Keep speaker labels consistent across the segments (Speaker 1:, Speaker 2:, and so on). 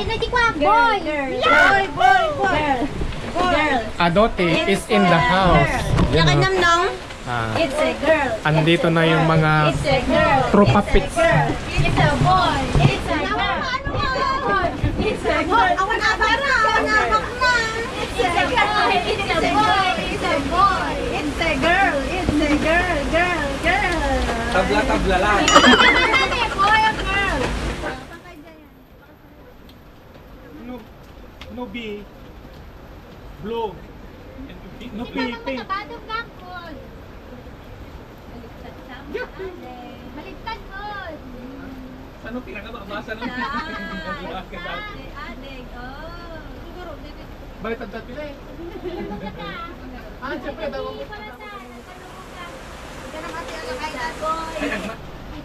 Speaker 1: Boy! Girl!
Speaker 2: Adote is in the house. Yan, oh.
Speaker 1: Nakanamnong?
Speaker 2: Ah,
Speaker 1: It's a girl.
Speaker 2: andito na yung mga
Speaker 1: It's a girl.
Speaker 2: tropa pits.
Speaker 1: It's a boy. It's a girl. It's a boy. Awan na para. Awan na bakma. It's a girl. It's a boy. It's a boy. It's a girl. It's a girl. Girl.
Speaker 3: Tabla-tabla lang.
Speaker 1: Boy or girl?
Speaker 2: Nubi. Blue. Nubi, pink.
Speaker 1: Baliktad mo.
Speaker 3: Ano pinakababasa ng
Speaker 1: Adeg, oh. Siguro,
Speaker 2: Baliktad dati na eh. Ah, siyempre, daw mo.
Speaker 1: It's a boy. It's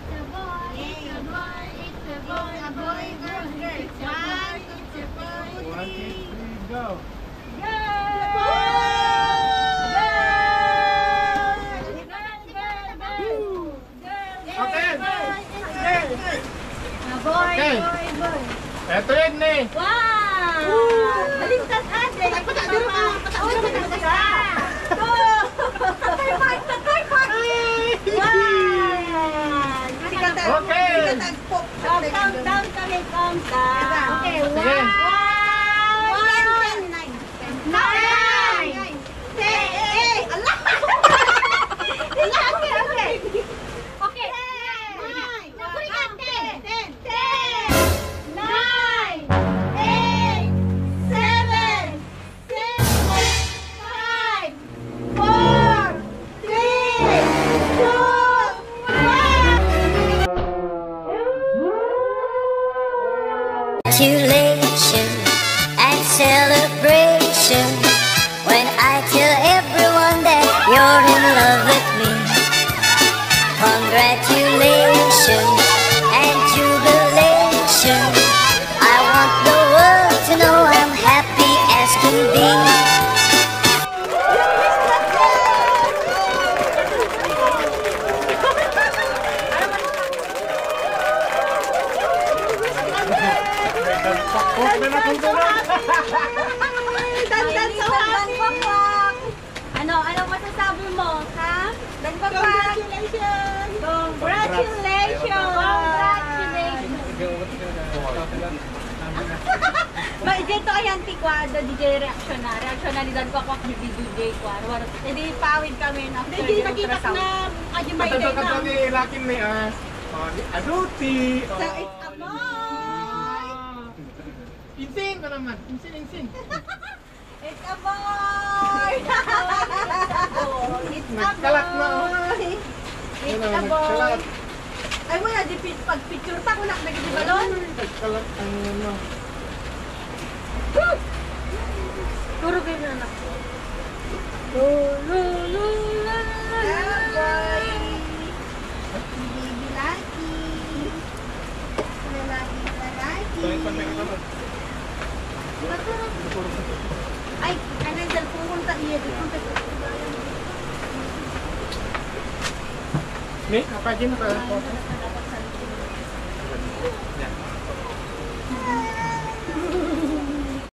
Speaker 1: a boy. It's a boy. It's a boy. A boy, girl, girl. It's a boy. It's a boy.
Speaker 2: 1, 2, 3, go. Okay. Eto yun eh.
Speaker 1: Wow! Baliktad ate. Ay, patay ka. Patay ka.
Speaker 2: Okay.
Speaker 1: Countdown kami, countdown. Okay,
Speaker 2: Sige.
Speaker 1: 1, 9, 10, Allah! Okay. Okay.
Speaker 4: 'Congratulations and celebration when I tell everyone that you're in love with me. Congratulations and jubilation. I want the world to know I'm happy as can be.
Speaker 1: Dandan sa danpapak. Ano masasabi mo, ha? Danpapak. Congratulations. Dito ay antikwado, DJ reaction na ni danpapak ni DJ Kwar. Hindi pawid kami na. Hindi nakita na aji may day na.
Speaker 2: Kata ni lakin ni Aduti.
Speaker 1: So it's a boy.
Speaker 2: Insin ka naman. Insin.
Speaker 1: It's a boy. It's a
Speaker 2: Nagkalat na, oh.
Speaker 1: boy. It's a boy.
Speaker 2: Nagkalat.
Speaker 1: Ay mo na, pag picture pa, kunak na giti balon.
Speaker 2: Nagkalat ang ano.
Speaker 1: Turo kayo na anak. Baby Lucky. Ay, ano dyan pumunta iya.
Speaker 2: Ni, apa din ka?